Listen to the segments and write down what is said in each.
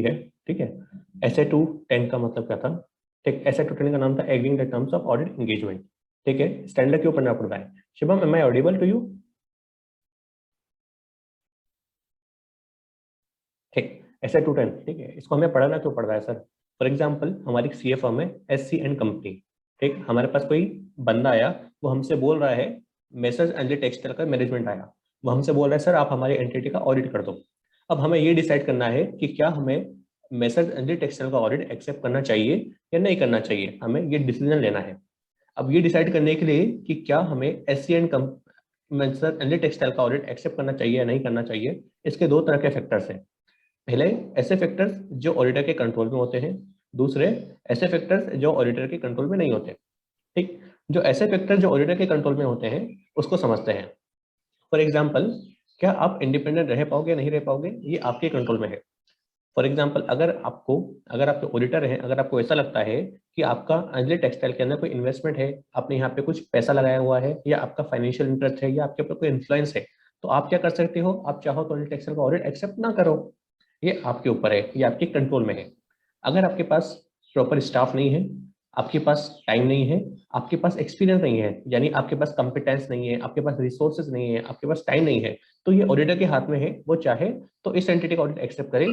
है, ठीक है। SA210 का मतलब क्या था, ठीक, SA210 का नाम था agreeing the terms of audit engagement, ठीक है। स्टैंडर्ड क्यों पढ़ना पड़ता है? Shivam, am I audible to you? ठीक, SA210, ठीक है, इसको हमें पढ़ाना क्यों पड़ रहा है सर? फॉर एग्जाम्पल, हमारी सीए फर्म है, SC एंड कंपनी, ठीक, हमारे पास कोई बंदा आया, वो हमसे बोल रहा है, मेसर्स एंड टेक्सटाइल का मैनेजमेंट आया, वो हमसे बोल रहा है सर आप हमारी एंटिटी का ऑडिट कर दो। अब हमें ये डिसाइड करना है कि क्या हमें मेसर्स एंड टेक्सटाइल का ऑडिट एक्सेप्ट करना चाहिए या नहीं करना चाहिए, हमें ये डिसीजन लेना है। अब ये डिसाइड करने के लिए कि क्या हमें SC and messrs and textile का ऑडिट एक्सेप्ट करना चाहिए या नहीं करना चाहिए, इसके दो तरह के फैक्टर्स हैं। पहले, ऐसे फैक्टर्स जो ऑडिटर के कंट्रोल में होते हैं, दूसरे ऐसे फैक्टर्स जो ऑडिटर के कंट्रोल में नहीं होते, ठीक। जो ऐसे फैक्टर्स जो ऑडिटर के कंट्रोल में होते हैं उसको समझते हैं। फॉर एग्जाम्पल, क्या आप इंडिपेंडेंट रह पाओगे नहीं रह पाओगे, ये आपके कंट्रोल में है। फॉर एग्जाम्पल, अगर आपके ऑडिटर हैं, अगर आपको ऐसा लगता है कि आपका अंजलि टेक्सटाइल के अंदर कोई इन्वेस्टमेंट है, आपने यहाँ पे कुछ पैसा लगाया हुआ है, या आपका फाइनेंशियल इंटरेस्ट है, या आपके ऊपर कोई इन्फ्लुएंस है, तो आप क्या कर सकते हो, आप चाहो तो अंजलि टेक्सटाइल का ऑडिट एक्सेप्ट ना करो। ये आपके ऊपर है, ये आपके कंट्रोल में है। अगर आपके पास प्रॉपर स्टाफ नहीं है, आपके पास टाइम नहीं है, आपके पास एक्सपीरियंस नहीं है, यानी आपके पास कंपिटेंस नहीं है, आपके पास रिसोर्सेज नहीं है, आपके पास टाइम नहीं है, तो ये ऑडिटर के हाथ में है। वो चाहे तो इस एंटिटी का ऑडिट एक्सेप्ट करे,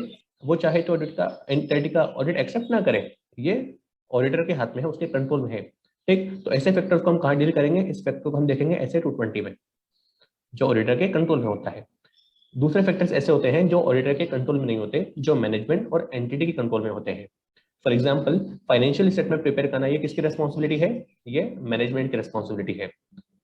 वो चाहे तो एंटिटी का ऑडिट एक्सेप्ट ना करे, ये ऑडिटर के हाथ में है, उसके कंट्रोल में है, ठीक। तो ऐसे फैक्टर्स को हम कहाँ डील करेंगे, इस फैक्टर को हम देखेंगे SA220 में, जो ऑडिटर के कंट्रोल में होता है। दूसरे फैक्टर्स ऐसे होते हैं जो ऑडिटर के कंट्रोल में नहीं होते, जो मैनेजमेंट और एंटिटी के कंट्रोल में होते हैं। For example, financial statement prepare करना, ये किसकी रेस्पॉन्सिबिलिटी है? ये मैनेजमेंट की रेस्पॉन्सिबिलिटी है।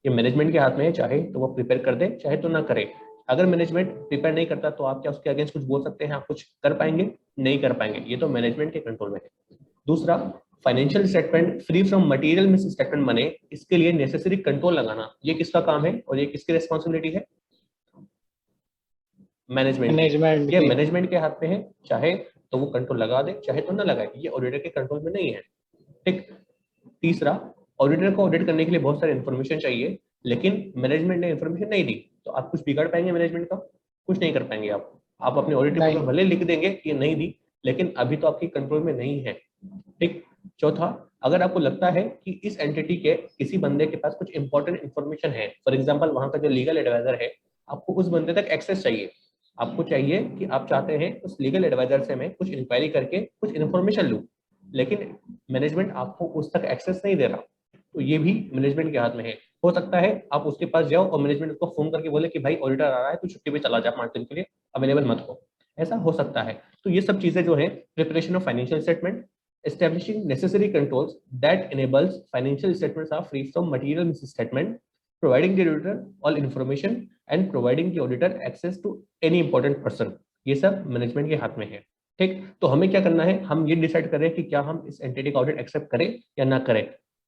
ये मैनेजमेंट के हाथ में है, चाहे तो वो प्रिपेयर कर दे, चाहे तो ना करे। अगर मैनेजमेंट प्रिपेयर नहीं करता तो आप क्या उसके अगेंस्ट कुछ बोल सकते हैं? आप कुछ कर पाएंगे? नहीं कर पाएंगे, ये तो मैनेजमेंट के कंट्रोल में है। दूसरा, financial statement free from material miss statement बने, इसके लिए नेसेसरी कंट्रोल लगाना, ये किसका काम है और ये किसकी रेस्पॉन्सिबिलिटी है? मैनेजमेंट की। मैनेजमेंट ये की। मैनेजमेंट के हाथ में है, चाहे तो वो कंट्रोल लगा दे, चाहे तो ना लगाए, ये ऑडिटर के कंट्रोल में नहीं है, ठीक। तीसरा, ऑडिटर को ऑडिट करने के लिए बहुत सारी इन्फॉर्मेशन चाहिए, लेकिन मैनेजमेंट ने इन्फॉर्मेशन नहीं दी, तो आप कुछ बिगाड़ पाएंगे मैनेजमेंट का? कुछ नहीं कर पाएंगे आप अपने ऑडिट रिपोर्ट में नहीं। भले लिख देंगे कि नहीं दी, लेकिन अभी तो आपके कंट्रोल में नहीं है, ठीक। चौथा, अगर आपको लगता है कि इस एंटिटी के किसी बंदे के पास कुछ इंपॉर्टेंट इन्फॉर्मेशन है, फॉर एग्जाम्पल वहां का जो लीगल एडवाइजर है, आपको उस बंदे तक एक्सेस चाहिए, आपको चाहिए कि आप चाहते हैं उस लीगल एडवाइजर से मैं कुछ इंक्वायरी करके कुछ इन्फॉर्मेशन लूँ, लेकिन मैनेजमेंट आपको उस तक एक्सेस नहीं दे रहा, तो ये भी मैनेजमेंट के हाथ में है। हो सकता है आप उसके पास जाओ और मैनेजमेंट उसको फोन करके बोले कि भाई ऑडिटर आ रहा है, तू छुट्टी पे चला जा 5 दिन के लिए, अवेलेबल मत हो, ऐसा हो सकता है। तो ये सब चीजें जो है, preparation of financial statement, establishing necessary controls that enables financial statements are free from material misstatement, providing the auditor all information and providing the auditor access to any important person, ये सब मैनेजमेंट के हाथ में है, ठीक। तो हमें क्या करना है, हम ये डिसाइड करें कि क्या हम इस एंटिटी का ऑडिट एक्सेप्ट करें या ना करें।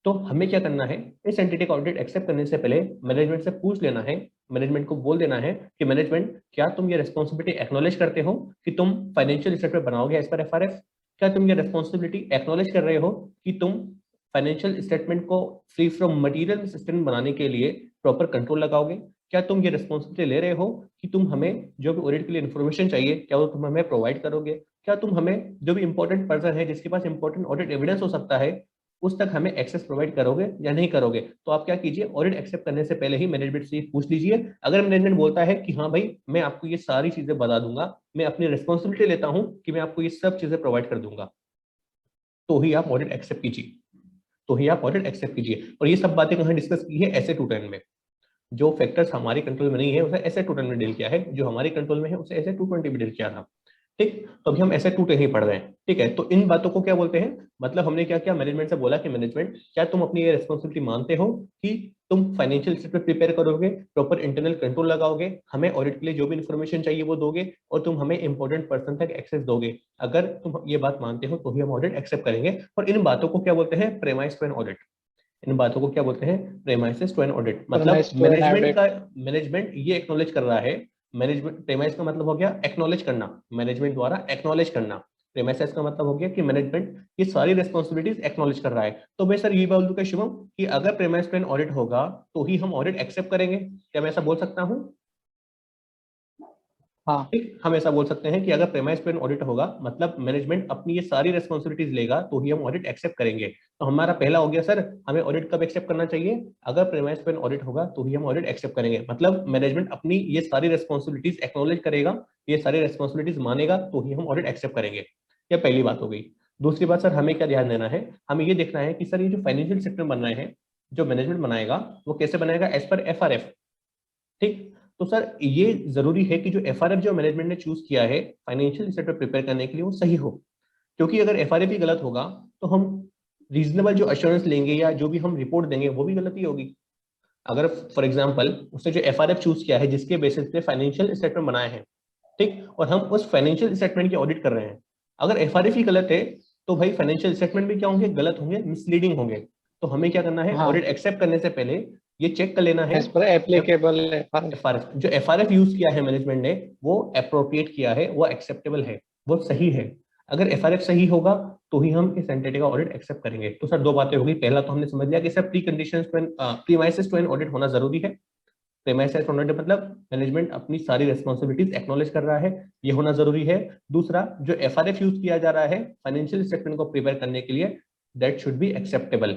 तो हमें क्या करना है, इस एंटिटी का ऑडिट एक्सेप्ट करने से पहले मैनेजमेंट से पूछ लेना है, मैनेजमेंट को बोल देना है कि मैनेजमेंट, क्या तुम ये रेस्पॉन्सिबिलिटी एक्नॉलेज करते हो कि तुम फाइनेंशियल स्टेटमेंट बनाओगे एज पर FRS? क्या तुम ये रेस्पॉन्सिबिलिटी एक्नॉलेज कर रहे हो कि तुम फाइनेंशियल स्टेटमेंट को फ्री फ्रॉम मटेरियल स्टेटमेंट बनाने के लिए प्रॉपर कंट्रोल लगाओगे? क्या तुम ये रेस्पॉन्सिबिलिटी ले रहे हो कि तुम हमें जो भी ऑडिट के लिए इन्फॉर्मेशन चाहिए, क्या वो तुम हमें प्रोवाइड करोगे? क्या तुम हमें जो भी इंपॉर्टेंट पर्सन है जिसके पास इंपॉर्टेंट ऑडिट एविडेंस हो सकता है, उस तक हमें एक्सेस प्रोवाइड करोगे या नहीं करोगे? तो आप क्या कीजिए, ऑडिट एक्सेप्ट करने से पहले ही मैनेजमेंट से पूछ लीजिए। अगर मैनेजमेंट बोलता है कि हाँ भाई मैं आपको ये सारी चीजें बता दूंगा, मैं अपनी रिस्पॉन्सिबिलिटी लेता हूं कि मैं आपको ये सब चीजें प्रोवाइड कर दूंगा, तो ही आप ऑडिट एक्सेप्ट कीजिए, तो ही आप ऑडिट एक्सेप्ट कीजिए। और ये सब बातें कहाँ डिस्कस की है? SA210 में। जो फैक्टर्स हमारे कंट्रोल में नहीं है उसे SA210 में डील किया है, जो हमारे कंट्रोल में है उसे SA220 में डील किया था, ठीक। तो अभी हम SA210 ही पढ़ रहे हैं, ठीक है। तो इन बातों को क्या बोलते हैं, मतलब हमने क्या किया, मैनेजमेंट से बोला कि मैनेजमेंट, क्या तुम अपनी ये रिस्पॉन्सिबिलिटी मानते हो कि तुम फाइनेंशियल स्टेटमेंट प्रिपेयर करोगे, प्रॉपर इंटरनल कंट्रोल लगाओगे, हमें ऑडिट के लिए जो भी इन्फॉर्मेशन चाहिए वो दोगे, और तुम हमें इंपॉर्टेंट पर्सन तक एक्सेस दोगे? अगर तुम ये बात मानते हो तो ही हम ऑडिट एक्सेप्ट करेंगे। और इन बातों को क्या बोलते हैं? Premise to an audit. इन बातों को क्या बोलते हैं? Premises to an audit. मतलब premise to an audit. Management ये एक्नॉलेज कर रहा है, मैनेजमेंट, प्रेमाइस का मतलब हो गया एक्नॉलेज करना, मैनेजमेंट द्वारा एक्नॉलेज करना। प्रेमाइसिस का मतलब हो गया कि मैनेजमेंट ये सारी रिस्पॉन्सिबिलिटीज एक्नॉलेज कर रहा है। तो मैं सर ये बोल दूं क्या शुभम, कि अगर प्रेमाइस टू एन ऑडिट होगा तो ही हम ऑडिट एक्सेप्ट करेंगे? क्या मैं ऐसा बोल सकता हूँ? हाँ ठीक, हम ऐसा बोल सकते हैं कि अगर प्रेमाइस पे ऑडिट होगा मतलब मैनेजमेंट अपनी ये सारी रिस्पॉन्सिबिलिटीज लेगा तो ही हम ऑडिट एक्सेप्ट करेंगे। तो हमारा पहला हो गया सर, हमें ऑडिट कब एक्सेप्ट करना चाहिए, अगर प्रेमाइस पे ऑडिट होगा तो ही हम ऑडिट एक्सेप्ट करेंगे, मतलब मैनेजमेंट अपनी ये सारी रिस्पॉन्सिबिलिटीज एक्नॉलेज करेगा, ये सारी रिस्पॉन्सिबिलिटीज मानेगा तो ही हम ऑडिट एक्सेप्ट करेंगे। ये पहली बात हो गई। दूसरी बात सर, हमें क्या ध्यान देना है, हमें ये देखना है कि सर ये जो फाइनेंशियल सेक्टर बन रहे हैं, जो मैनेजमेंट बनाएगा वो कैसे बनाएगा, एज पर एफआरएफ। ठीक, तो सर ये जरूरी है कि जो एफआरएफ जो मैनेजमेंट ने चूज किया है फाइनेंशियल स्टेटमेंट प्रिपेयर करने के लिए वो सही हो। क्योंकि अगर एफआरएफ ही गलत होगा तो हम रीजनेबल जो अश्योरेंस लेंगे या जो भी हम रिपोर्ट देंगे वो भी गलत ही होगी। अगर फॉर एग्जांपल उसने जो एफआरएफ चूज किया है जिसके बेसिस पे फाइनेंशियल स्टेटमेंट बनाए हैं, ठीक, और हम उस फाइनेंशियल स्टेटमेंट की ऑडिट कर रहे हैं, अगर एफआरएफ ही गलत है तो भाई फाइनेंशियल स्टेटमेंट भी क्या होंगे, गलत होंगे, मिसलीडिंग होंगे। तो हमें क्या करना है, हाँ, ऑडिट एक्सेप्ट करने से पहले ये चेक कर लेना है एज पर एप्लीकेबल है। एफआरएफ, जो एफआरएफ यूज किया है मैनेजमेंट ने वो अप्रोप्रिएट किया है, वो एक्सेप्टेबल है, वो सही है। अगर एफआरएफ सही होगा तो ही हम इस एंटिटी का ऑडिट एक्सेप्ट करेंगे। तो सर दो बातें होगी, पहला तो हमने समझ लिया कि sir pre conditions to premises to an audit होना जरूरी है। प्रीमाइसेस टू ऑडिट मतलब मैनेजमेंट अपनी सारी रिस्पॉन्सिबिलिटीज एक्नॉलेज कर रहा है, ये होना जरूरी है। दूसरा, जो एफआरएफ यूज किया जा रहा है फाइनेंशियल स्टेटमेंट को प्रिपेयर करने के लिए, दैट शुड बी एक्सेप्टेबल।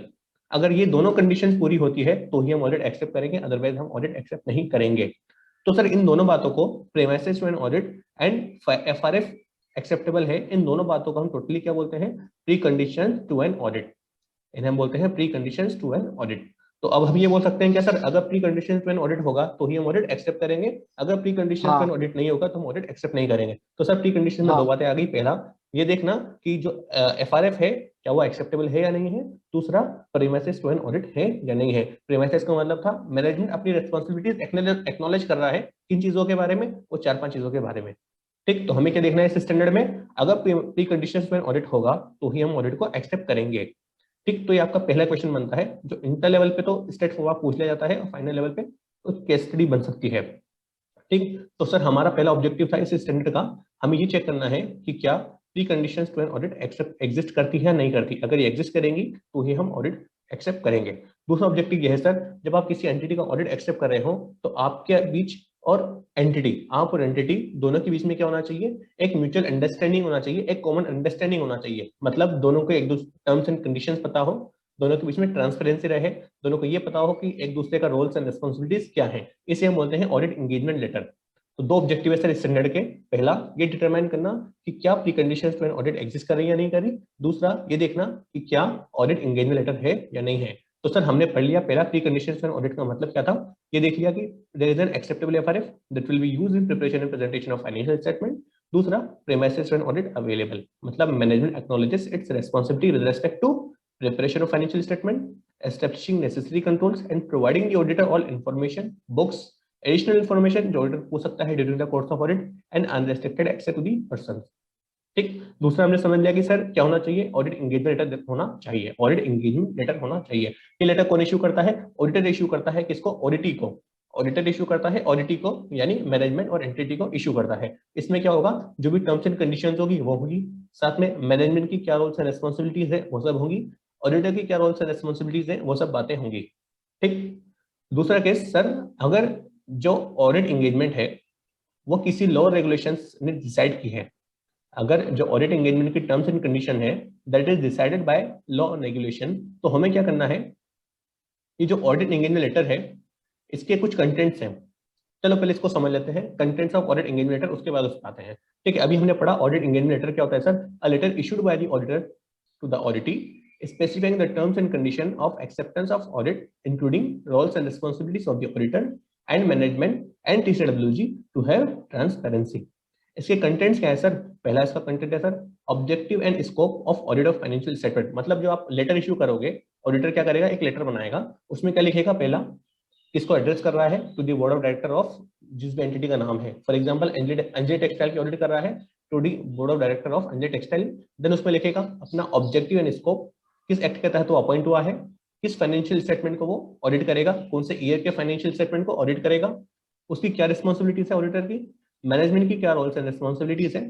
अगर ये दोनों कंडीशंस पूरी होती है तो ही हम ऑडिट एक्सेप्ट करेंगे, अदरवाइज हम ऑडिट एक्सेप्ट नहीं करेंगे। तो सर इन दोनों बातों को, premises to an audit and FRF acceptable है, इन दोनों बातों को हम टोटली क्या बोलते हैं, preconditions to an audit. इन्हें हम बोलते हैं pre conditions to an audit. तो अब हम ये बोल सकते हैं क्या सर, अगर pre conditions to an audit होगा तो ही हम ऑडिट एक्सेप्ट करेंगे, अगर प्री कंडीशंस टू एन हाँ ऑडिट नहीं होगा तो हम ऑडिट एक्सेप्ट नहीं करेंगे। तो सर प्री कंडीशन में दो हाँ बातें आ गई, पहला ये देखना कि जो एफआरएफ है क्या वो एक्सेप्टेबल है या नहीं है। दूसरा, प्रीमाइसेस टू एन ऑडिट है या नहीं है। प्रीमाइसेस का मतलब था मैनेजमेंट अपनी रिस्पॉन्सिबिलिटीज एक्नॉलेज कर रहा है, किन चीजों के बारे में, वो चार पांच चीजों के बारे में। ठीक, तो हमें क्या देखना है इस स्टैंडर्ड में, अगर pre conditions to an audit होगा तो ही हम ऑडिट को एक्सेप्ट करेंगे। ठीक, तो ये आपका पहला क्वेश्चन बनता है, जो इंटर लेवल पे तो स्टेट फॉरवर्ड पूछ लिया जाता है और फाइनल लेवल पे तो केस स्टडी बन सकती है। ठीक, तो सर हमारा पहला ऑब्जेक्टिव था इस स्टैंडर्ड का, हमें ये चेक करना है कि क्या pre conditions to an audit accept exist करती है या नहीं करती, अगर ये एग्जिस्ट करेंगी तो ही हम ऑडिट एक्सेप्ट करेंगे। दूसरा ऑब्जेक्टिव ये है सर, जब आप किसी एंटिटी का ऑडिट एक्सेप्ट कर रहे हो तो आपके बीच और एंटिटी, आप और एंटिटी दोनों के बीच में क्या होना चाहिए, एक म्यूचुअल अंडरस्टैंडिंग होना चाहिए, एक कॉमन अंडरस्टैंडिंग होना चाहिए, मतलब दोनों को एक दूसरे टर्म्स एंड कंडीशंस पता हो, दोनों के बीच में ट्रांसपेरेंसी रहे, दोनों को ये पता हो कि एक दूसरे का रोल्स एंड रिस्पॉन्सिबिलिटीज क्या है। इसे हम बोलते हैं ऑडिट एंगेजमेंट लेटर। तो दो ऑब्जेक्टिव है सर इस स्टैंडर्ड के, पहला ये डिटरमाइन करना कि क्या pre conditions to an audit exist कर रही है या नहीं कर रही, दूसरा ये देखना कि क्या ऑडिट एंगेजमेंट लेटर है या नहीं है। तो सर हमने पढ़ लिया पहला, pre conditions to an audit का मतलब क्या था, ये देख लिया कि there is an acceptable FRF that will be used in preparation and presentation of financial statement. दूसरा, premises to an audit available, मतलब management acknowledges its responsibility with respect to preparation of financial statement, establishing necessary controls and providing the auditor all information, books, additional information जो auditor पूछ सकता है during the course of audit and unrestricted access to the person. ठीक, दूसरा हमने समझ लिया कि सर क्या होना चाहिए, ऑडिट एंगेजमेंट लेटर होना चाहिए, ऑडिट एंगेजमेंट लेटर होना चाहिए। ये लेटर कौन इश्यू करता है, ऑडिटर इश्यू करता है, किसको, ऑडिटी को, ऑडिटर इश्यू करता है ऑडिटी को, यानी मैनेजमेंट और एंटिटी को इश्यू करता है। इसमें क्या होगा, जो भी टर्म्स एंड कंडीशंस होगी वो होगी, साथ में मैनेजमेंट की क्या रोल्स एंड रिस्पॉन्सिबिलिटीज है वो सब होंगी, ऑडिटर की क्या रोल्स एंड रिस्पॉन्सिबिलिटीज है वो सब बातें होंगी। ठीक, दूसरा केस सर, अगर जो ऑडिट एंगेजमेंट है वो किसी लॉ रेगुलेशंस ने डिसाइड की है, अगर जो ऑडिट एंगेजमेंट की टर्म्स एंड कंडीशन है that is decided by law regulation, तो हमें क्या करना है, ये जो ऑडिट एंगेजमेंट लेटर है इसके कुछ कंटेंट्स हैं, चलो पहले इसको समझ लेते हैं, contents of audit engagement letter, उसके बाद उस पर आते हैं। ठीक है, अभी हमने पढ़ा ऑडिट एंगेजमेंट लेटर क्या होता है sir, a letter issued by the auditor to the auditee specifying the terms and condition of acceptance of audit including roles and responsibilities of the auditor and management and TCWG to have transparency। इसके contents क्या है sir, पहला इसका content है sir objective and scope of audit of financial statement, मतलब जो आप letter issue करोगे, ऑडिटर क्या करेगा, एक लेटर बनाएगा, उसमें क्या लिखेगा, पहला किसको एड्रेस कर रहा है, to the board of director of जिस भी एंटिटी का नाम है, फॉर एग्जांपल अंजलि टेक्सटाइल की ऑडिट कर रहा है, to the board of director of Anjali textile. Then उसमें लिखेगा अपना ऑब्जेक्टिव एंड स्कोप, किस एक्ट के तहत वो अपॉइंट हुआ है, किस फाइनेंशियल स्टेटमेंट को वो ऑडिट करेगा, कौन से ईयर के फाइनेंशियल स्टेटमेंट को ऑडिट करेगा, उसकी क्या रिस्पॉन्सिबिलिटीज है ऑडिटर की, मैनेजमेंट की क्या रोल्स एंड रिस्पॉन्सिबिलिटीज है,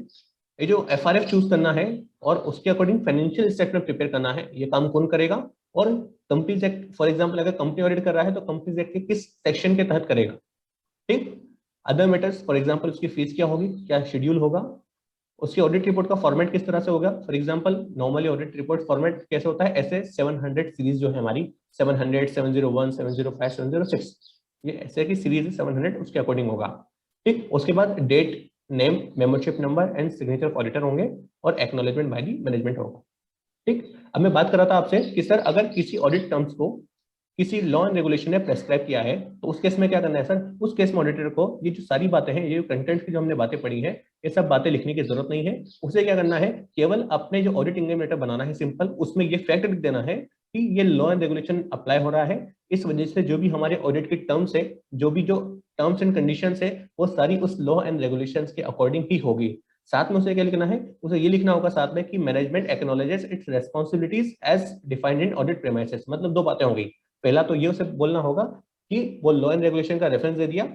ये जो एफआरएफ चूज करना है और उसके अकॉर्डिंग फाइनेंशियल स्टेटमेंट प्रिपेयर करना है, ये काम कौन करेगा, और कंपनीज एक्ट, फॉर एग्जांपल अगर कंपनी ऑडिट कर रहा है तो कंपनीज एक्ट के किस सेक्शन के तहत करेगा। ठीक, अदर मैटर्स फॉर एग्जांपल उसकी फीस क्या होगी, क्या शेड्यूल होगा, उसकी ऑडिट रिपोर्ट का फॉर्मेट किस तरह से होगा। For example normally audit report format कैसे होता है, ऐसे 700 सीरीज जो है हमारी 700, 701, 705, 706, ये ऐसे की सीरीज 700 उसके अकॉर्डिंग होगा। ठीक, उसके बाद date, name, membership number and signature of auditor होंगे और एक्नॉलेजमेंट बाय द मैनेजमेंट होगा। ठीक, अब मैं बात कर रहा था आपसे कि सर अगर किसी ऑडिट टर्म्स को किसी लॉ एंड रेगुलेशन ने प्रेस्क्राइब किया है तो उस केस में क्या करना है सर, उस केस में ऑडिटर को ये जो सारी बातें हैं, ये कंटेंट की जो हमने बातें पढ़ी है, ये सब बातें लिखने की जरूरत नहीं है। उसे क्या करना है, केवल अपने जो ऑडिट इंगेजमेंट लेटर बनाना है सिंपल, उसमें ये फैक्ट लिख देना है कि ये लॉ एंड रेगुलेशन अप्लाई हो रहा है, इस वजह से जो भी हमारे ऑडिट की टर्म्स है, जो भी जो टर्म्स एंड कंडीशंस है, वो सारी उस लॉ एंड रेगुलेशंस के अकॉर्डिंग ही होगी। साथ में उसे क्या लिखना है, उसे ये लिखना होगा साथ में कि management acknowledges its responsibilities as defined in audit premises. मतलब दो बातें हो गई, पहला तो ये उसे बोलना होगा कि वो लॉ एंड रेगुलेशन का रेफरेंस दे दिया,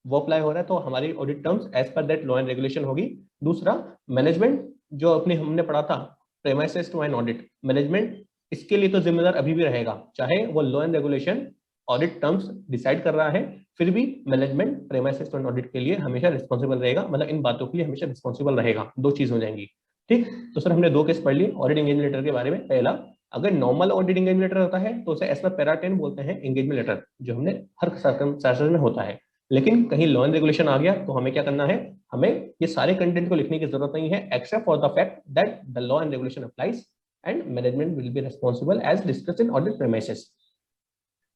वो अप्लाई हो रहा है तो हमारी audit terms as per that law and regulation होगी। दूसरा, मैनेजमेंट जो अपने हमने पढ़ा था premises to an audit, management इसके लिए तो जिम्मेदार अभी भी रहेगा, चाहे वो law and regulation audit terms decide कर रहा है, फिर भी management premises to an audit के लिए हमेशा रिस्पॉन्सिबल रहेगा, मतलब इन बातों के लिए हमेशा रिस्पॉन्सिबल रहेगा। दो चीज हो जाएंगी। ठीक, तो सर हमने दो केस पढ़ लिए ऑडिट एंगेजमेंट लेटर के बारे में। पहला, अगर नॉर्मल ऑडिट एंगेजमेंट लेटर होता है तो उसे एज पर पैरा 10 बोलते हैं एंगेजमेंट लेटर, जो हमने हर सर्कमस्टेंसेस में होता है। लेकिन कहीं लॉ एंड रेगुलेशन आ गया तो हमें क्या करना है, हमें ये सारे कंटेंट को लिखने की जरूरत नहीं है, except for the fact that the law and regulation applies and management will be responsible as discussed in audit premises.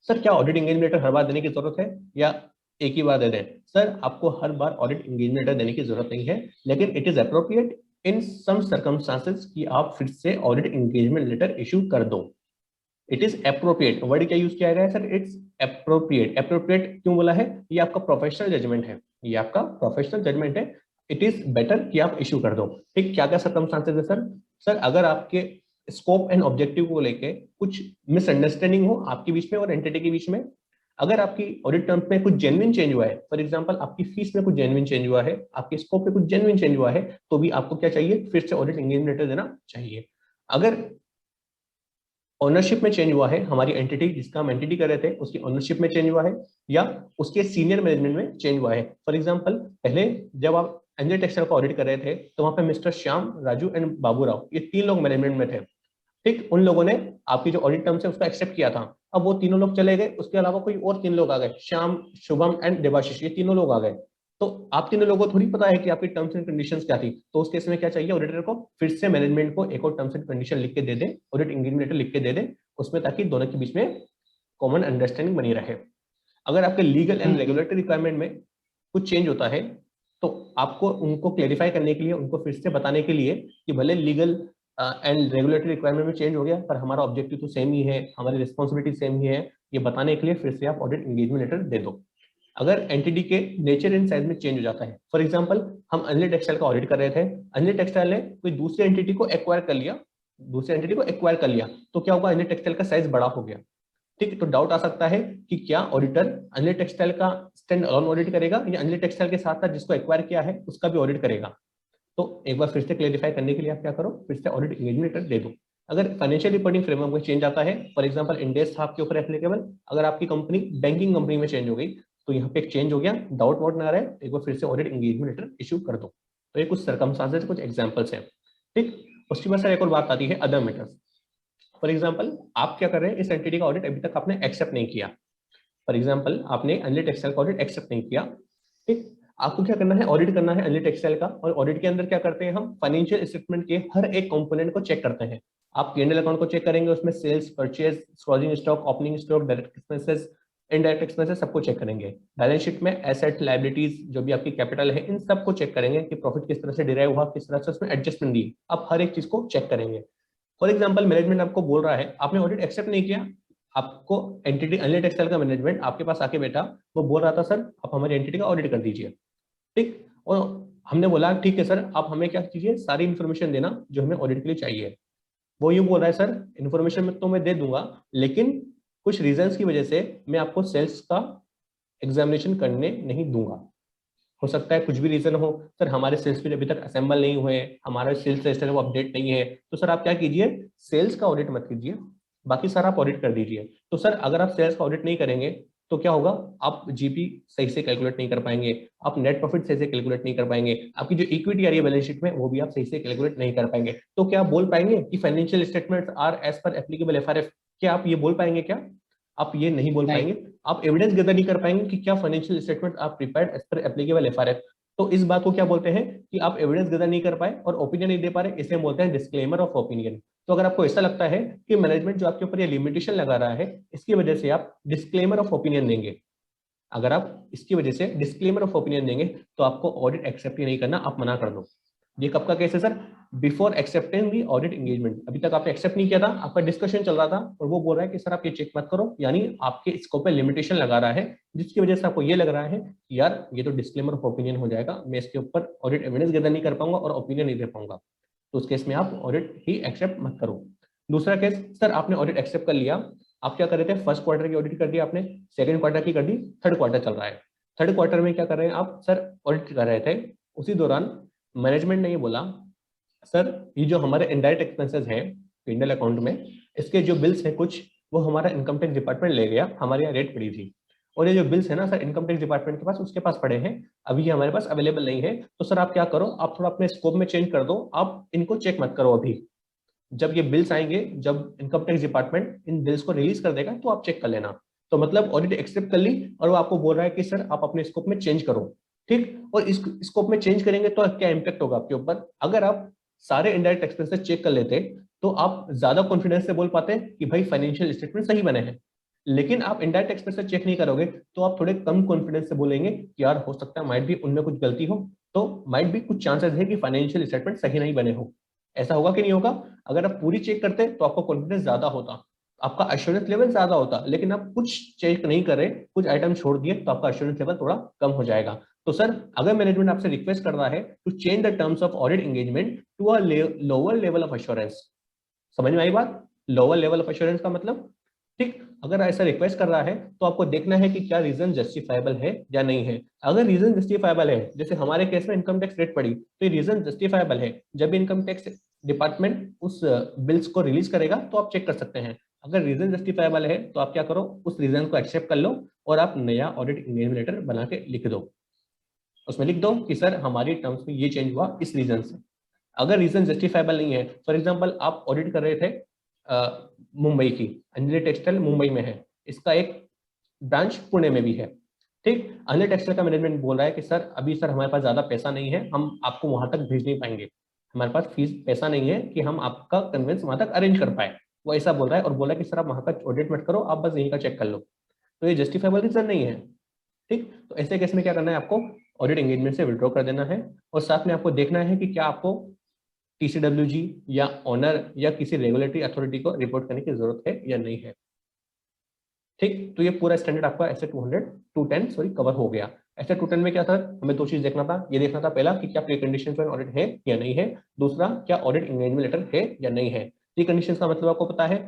Sir क्या ऑडिट एंगेजमेंट लेटर हर बार देने की जरूरत है या एक ही बार दे दें? सर आपको हर बार ऑडिट एंगेजमेंट लेटर देने की जरूरत नहीं है, लेकिन it is appropriate in some circumstances कि आप फिर से ऑडिट एंगेजमेंट लेटर इशू कर दो। इट इज अप्रोप्रिएट, वर्ड क्या यूज किया गया है सर, इट्स अप्रोप्रिएट। अप्रोप्रिएट क्यों बोला है, ये आपका प्रोफेशनल जजमेंट है, ये आपका प्रोफेशनल जजमेंट है, इट इज बेटर कि आप इशू कर दो। ठीक, क्या क्या सर्कमस्टांसेस है सर? सर अगर आपके स्कोप एंड ऑब्जेक्टिव को लेके कुछ मिसअंडरस्टैंडिंग हो आपके बीच में और एंटिटी के बीच में, अगर आपकी ऑडिट टर्म्स में कुछ जेन्युइन चेंज हुआ है, फॉर एग्जांपल आपकी फीस में कुछ जेन्युइन चेंज हुआ है, आपके स्कोप में कुछ जेन्युइन चेंज हुआ है, तो भी आपको क्या चाहिए, फिर से ऑडिट एंगेजमेंट लेटर देना चाहिए। अगर ओनरशिप में चेंज हुआ है, हमारी एंटिटी जिसका हम एंटिटी कर रहे थे उसकी ओनरशिप में चेंज हुआ है, या उसके सीनियर मैनेजमेंट में चेंज हुआ है। फॉर एग्जांपल पहले जब आप एंजल टेक्सटाइल को ऑडिट कर रहे थे तो वहां पे मिस्टर श्याम, राजू एंड बाबूराव, ये तीन लोग मैनेजमेंट में थे। ठीक, उन लोगों ने आपकी जो ऑडिट टर्म्स है उसको एक्सेप्ट किया था। अब वो तीनों लोग चले गए, उसके अलावा कोई और तीन लोग आ गए, श्याम, शुभम एंड देवाशीष, ये तीनों लोग आ गए। तो आप तीनों लोगों को थोड़ी पता है कि आपकी टर्म्स एंड कंडीशंस क्या थी, तो उस केस में क्या चाहिए, ऑडिटर को फिर से मैनेजमेंट को एक और टर्म्स एंड कंडीशन लिख के दे दे, ऑडिट एंगेजमेंट लेटर लिख के दे दे उसमें, ताकि दोनों के बीच में कॉमन अंडरस्टैंडिंग बनी रहे। अगर आपके लीगल एंड रेगुलेटरी रिक्वायरमेंट में कुछ चेंज होता है तो आपको उनको क्लेरिफाई करने के लिए, उनको फिर से बताने के लिए कि भले लीगल एंड रेगुलेटरी रिक्वायरमेंट में चेंज हो गया पर हमारा ऑब्जेक्टिव तो सेम ही है, हमारी रिस्पॉन्सिबिलिटी सेम ही है, ये बताने के लिए फिर से आप ऑडिट एंगेजमेंट लेटर दे दो। अगर एंटिटी के नेचर एंड साइज में चेंज हो जाता है, फॉर एग्जांपल हम अंजलि टेक्सटाइल का ऑडिट कर रहे थे, अंजलि टेक्सटाइल ने कोई दूसरी एंटिटी को एक्वायर कर लिया, तो क्या होगा, अंजलि टेक्सटाइल का साइज बड़ा हो गया। ठीक, तो डाउट आ सकता है कि क्या ऑडिटर अंजलि टेक्सटाइल का स्टैंड अलोन ऑडिट करेगा या अंजलि टेक्सटाइल के साथ साथ जिसको एक्वायर किया है उसका भी ऑडिट करेगा। तो एक बार फिर से क्लेरिफाई करने के लिए आप क्या करो, फिर से ऑडिट एंगेजमेंट लेटर दे दो। अगर फाइनेंशियल रिपोर्टिंग फ्रेमवर्क में चेंज आता है, फॉर एग्जांपल इंड एस था आपके ऊपर एप्लीकेबल, अगर आपकी कंपनी बैंकिंग कंपनी में चेंज हो गई तो यहाँ पे एक चेंज हो गया, डाउट वाउट ना रहे, एक बार फिर से ऑडिट एंगेजमेंट लेटर इशू कर दो। तो ये कुछ सर्कमस्टांसेस, कुछ एग्जांपल्स हैं। ठीक, उसके बाद सर एक और बात आती है अदर मैटर्स। फॉर एग्जांपल आप क्या कर रहे हैं, इस एंटिटी का ऑडिट अभी तक आपने एक्सेप्ट नहीं किया, फॉर एग्जांपल आपने अंजलि टेक्सटाइल का ऑडिट एक्सेप्ट नहीं किया। ठीक, आपको क्या करना है, ऑडिट करना है अंजलि टेक्सटाइल का, और ऑडिट के अंदर क्या करते हैं, हम फाइनेंशियल स्टेटमेंट के हर एक कंपोनेंट को चेक करते हैं। आप P&L अकाउंट को चेक करेंगे, उसमें sales, purchase, closing stock, opening stock, direct expenses, indirect expenses सबको चेक करेंगे। बैलेंस शीट में एसेट, लायबिलिटीज, जो भी आपकी कैपिटल है, इन सबको चेक करेंगे कि प्रॉफिट किस तरह से डिराइव हुआ, किस तरह से उसमें एडजस्टमेंट दी, आप हर एक चीज को चेक करेंगे। फॉर एग्जांपल मैनेजमेंट आपको बोल रहा है, आपने ऑडिट एक्सेप्ट नहीं किया, आपको एंटिटी अंजलि टेक्सटाइल का मैनेजमेंट आपके पास आके बैठा, वो बोल रहा था सर आप हमारी एंटिटी का ऑडिट कर दीजिए। ठीक, और हमने बोला ठीक है सर, आप हमें क्या कीजिए, सारी इन्फॉर्मेशन देना जो हमें ऑडिट के लिए चाहिए। वो यूं बोल रहा है सर इन्फॉर्मेशन में तो मैं दे दूंगा, लेकिन कुछ रीजंस की वजह से मैं आपको सेल्स का एग्जामिनेशन करने नहीं दूंगा। हो सकता है कुछ भी रीजन हो, सर हमारे सेल्स भी अभी तक असेंबल नहीं हुए, हमारा सेल्स रजिस्टर वो अपडेट नहीं है, तो सर आप क्या कीजिए, सेल्स का ऑडिट मत कीजिए, बाकी सारा आप ऑडिट कर दीजिए। तो सर अगर आप सेल्स का ऑडिट नहीं करेंगे तो क्या होगा, आप जीपी सही से कैलकुलेट नहीं कर पाएंगे, आप नेट प्रॉफिट सही से कैलकुलेट नहीं कर पाएंगे, आपकी जो इक्विटी आ रही है बैलेंस शीट में वो भी आप सही से कैलकुलेट नहीं कर पाएंगे। तो क्या आप बोल पाएंगे कि financial statements are as per applicable FRF? क्या आप ये बोल पाएंगे? क्या आप ये नहीं बोल नहीं। पाएंगे? आप एविडेंस गैदर नहीं कर पाएंगे कि क्या फाइनेंशियल स्टेटमेंट आप prepared as per applicable FRF? तो इस बात को क्या बोलते हैं कि आप एविडेंस गैदर नहीं कर पाए और ओपिनियन नहीं दे पा रहे, इसे बोलते हैं डिस्क्लेमर ऑफ ओपिनियन। तो अगर आपको ऐसा लगता है कि मैनेजमेंट जो आपके ऊपर ये लिमिटेशन लगा रहा है, इसकी वजह से आप डिस्क्लेमर ऑफ ओपिनियन देंगे, अगर आप इसकी वजह से डिस्क्लेमर ऑफ ओपिनियन देंगे तो आपको ऑडिट एक्सेप्ट ही नहीं करना, आप मना कर दो। ये कब का केस है sir? Before accepting the audit engagement. अभी तक आपने एक्सेप्ट नहीं किया था, आपका डिस्कशन चल रहा था और वो बोल रहा है कि सर आप ये चेक मत करो, यानी आपके स्कोप पे लिमिटेशन लगा रहा है, जिसकी वजह से आपको ये लग रहा है कि यार ये तो डिस्क्लेमर ऑफ ओपिनियन हो जाएगा, मैं इसके ऊपर ऑडिट एविडेंस गैदर नहीं कर पाऊंगा और ओपिनियन नहीं दे पाऊंगा। तो उस केस में आप ऑडिट ही एक्सेप्ट मत करो। दूसरा केस, सर आपने ऑडिट एक्सेप्ट कर लिया, आप क्या कर रहे थे, फर्स्ट क्वार्टर की ऑडिट कर दी आपने, सेकंड क्वार्टर की कर दी, थर्ड क्वार्टर चल रहा है, थर्ड क्वार्टर में क्या कर रहे हैं आप, सर ऑडिट कर रहे थे, उसी दौरान मैनेजमेंट ने ये बोला सर ये जो हमारे इनडायरेक्ट एक्सपेंसेस हैं पिंडल अकाउंट में, इसके जो बिल्स हैं कुछ, वो हमारा इनकम टैक्स डिपार्टमेंट ले गया, हमारे यहाँ रेट पड़ी थी, और ये जो बिल्स है ना सर इनकम टैक्स डिपार्टमेंट के पास, उसके पास पड़े हैं, अभी ये हमारे पास अवेलेबल नहीं है। तो सर आप क्या करो, आप थोड़ा अपने स्कोप में चेंज कर दो, आप इनको चेक मत करो अभी, जब ये बिल्स आएंगे, जब income tax department in bills को रिलीज कर देगा तो आप चेक कर लेना। तो मतलब ऑडिट एक्सेप्ट कर ली और वो आपको बोल रहा है कि सर आप अपने स्कोप में चेंज करो, ठीक। और इस स्कोप में चेंज करेंगे तो क्या इम्पैक्ट होगा आपके ऊपर, अगर आप सारे इनडायरेक्ट एक्सपेंसेस चेक कर लेते तो आप ज्यादा कॉन्फिडेंस से बोल पाते कि भाई फाइनेंशियल स्टेटमेंट सही बने हैं। लेकिन आप इनडायरेक्ट एक्सपेंसेस चेक नहीं करोगे तो आप थोड़े कम कॉन्फिडेंस से बोलेंगे कि यार हो सकता है माइट भी उनमें कुछ गलती हो, तो माइट भी कुछ चांसेस है कि फाइनेंशियल स्टेटमेंट सही नहीं बने हो। ऐसा होगा कि नहीं होगा? अगर आप पूरी चेक करते तो आपका कॉन्फिडेंस ज्यादा होता, आपका अश्योरेंस लेवल ज्यादा होता, लेकिन आप कुछ चेक नहीं करे, कुछ आइटम छोड़ दिए, तो आपका अश्योरेंस लेवल थोड़ा कम हो जाएगा। तो सर अगर मैनेजमेंट आपसे रिक्वेस्ट कर रहा है to change the terms of audit engagement to a lower level of assurance, समझ में आई बात? लोअर लेवल ऑफ एश्योरेंस का मतलब, ठीक, अगर ऐसा रिक्वेस्ट कर रहा है तो आपको देखना है कि क्या रीजन जस्टिफाइबल है या नहीं है। अगर रीजन जस्टिफाइबल है, जैसे हमारे केस में इनकम टैक्स रेट पड़ी, तो ये रीजन जस्टिफाइबल है, जब इनकम टैक्स डिपार्टमेंट उस बिल्स को रिलीज करेगा तो आप चेक कर सकते हैं। अगर रीजन जस्टिफाइबल है तो आप क्या करो, उस रीजन को एक्सेप्ट कर लो और आप नया ऑडिट एंगेजमेंट लेटर बना के लिख दो, उसमें लिख दो कि सर हमारी टर्म्स में ये चेंज हुआ इस रीजन से। अगर रीजन जस्टिफाइबल नहीं है, फॉर एग्जांपल आप ऑडिट कर रहे थे मुंबई की, अंजलि टेक्सटाइल मुंबई में है, इसका एक ब्रांच पुणे में भी है, ठीक। अंजलि टेक्सटाइल का मैनेजमेंट बोल रहा है कि सर अभी सर हमारे पास ज्यादा पैसा नहीं है, हम आपको वहां तक भेज नहीं पाएंगे, हमारे पास फीस पैसा नहीं है कि हम आपका कन्वेंस वहां तक अरेंज कर पाए, वो ऐसा बोल रहा है और बोला कि सर आप वहां का ऑडिट मत करो, आप बस यहीं का चेक कर लो। तो ये जस्टिफाइबल रीजन नहीं है, ठीक। तो ऐसे केस में क्या करना है, आपको ऑडिट एंगेजमेंट से विड्रॉ कर देना है और साथ में आपको देखना है कि क्या आपको टीसीडब्ल्यूजी या ऑनर या किसी रेगुलेटरी अथॉरिटी को रिपोर्ट करने की जरूरत है या नहीं है, ठीक। तो ये पूरा स्टैंडर्ड आपका ऐसे 210 सॉरी कवर हो गया। ऐसे 210 में क्या था, हमें दो चीज देखना था, ये देखना था पहला कि क्या प्री कंडीशन फॉर ऑडिट है या नहीं है, दूसरा क्या ऑडिट एंगेजमेंट लेटर है या नहीं है। प्री कंडीशन का मतलब आपको पता है,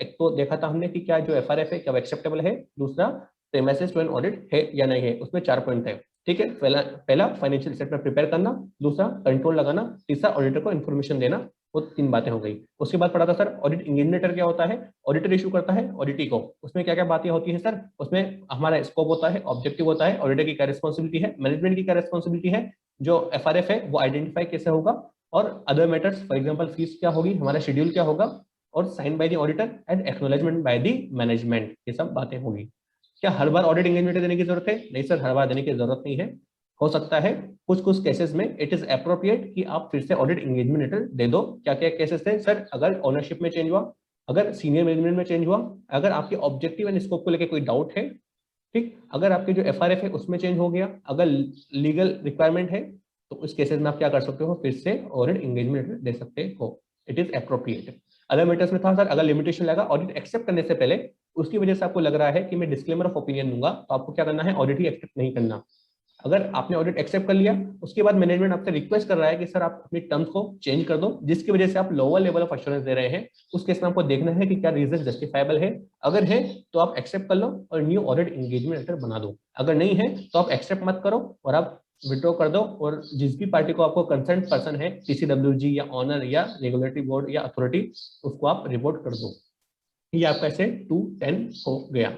एक तो देखा था हमने कि क्या जो एफआरएफ है क्या एक्सेप्टेबल है, दूसरा प्रीमाइसेस टू एन ऑडिट है या नहीं है, उसमें 4 पॉइंट है, ठीक है। पहला फाइनेंशियल स्टेटमेंट प्रिपेयर करना, दूसरा कंट्रोल लगाना, तीसरा ऑडिटर को इन्फॉर्मेशन देना, वो 3 बातें हो गई। उसके बाद पढ़ा था सर ऑडिट एंगेजमेंट लेटर क्या होता है, ऑडिटर इशू करता है ऑडिटी को, उसमें क्या क्या बातें होती है सर, उसमें हमारा स्कोप होता है, ऑब्जेक्टिव होता है, ऑडिटर की क्या रिस्पॉन्सिबिलिटी है, मैनेजमेंट की क्या रिस्पॉन्सिबिलिटी है, जो एफआरएफ है वो आइडेंटिफाई कैसे होगा, और other matters for example fees क्या होगी, हमारा शेड्यूल क्या होगा, और sign by the auditor and acknowledgement by the management, ये सब बातें होगी। क्या हर बार ऑडिट एंगेजमेंट देने की जरूरत है? नहीं सर, हर बार देने की जरूरत नहीं है, हो सकता है कुछ कुछ केसेस में इट इज अप्रोप्रिएट कि आप फिर से ऑडिट एंगेजमेंट लेटर दे दो। क्या क्या केसेस थे सर, अगर ओनरशिप में चेंज हुआ, अगर सीनियर मैनेजमेंट में चेंज हुआ, अगर आपके ऑब्जेक्टिव एंड स्कोप को लेकर कोई डाउट है, ठीक, अगर आपके जो एफआरएफ है उसमें चेंज हो गया, अगर लीगल रिक्वायरमेंट है, तो उस केसेस में आप क्या कर सकते हो, फिर से ऑडिट एंगेजमेंट लेटर दे सकते हो, it is appropriate. Other matters में था सर, अगर लिमिटेशन लगा ऑडिट एक्सेप्ट करने से पहले, उसकी वजह से आपको लग रहा है कि मैं डिस्क्लेमर ऑफ ओपिनियन दूंगा, तो आपको क्या करना है, ऑडिट ही एक्सेप्ट नहीं करना। अगर आपने ऑडिट एक्सेप्ट कर लिया, उसके बाद मैनेजमेंट आपसे रिक्वेस्ट कर रहा है कि सर आप अपनी टर्म्स को चेंज कर दो, जिसकी वजह से आप लोअर लेवल ऑफ एश्योरेंस दे रहे हैं, उस केस में आपको देखना है कि क्या रीजन जस्टिफाइबल है, अगर है तो आप एक्सेप्ट कर लो और न्यू ऑडिट एंगेजमेंट लेटर बना दो, अगर नहीं है तो आप एक्सेप्ट मत करो और आप विड्रॉ कर दो, और जिस भी पार्टी को आपको कंसर्न पर्सन है, टीसीडब्ल्यूजी या ऑनर या रेगुलेटरी बोर्ड या अथॉरिटी, उसको आप रिपोर्ट कर दो। ये आपका ऐसे 210 हो गया।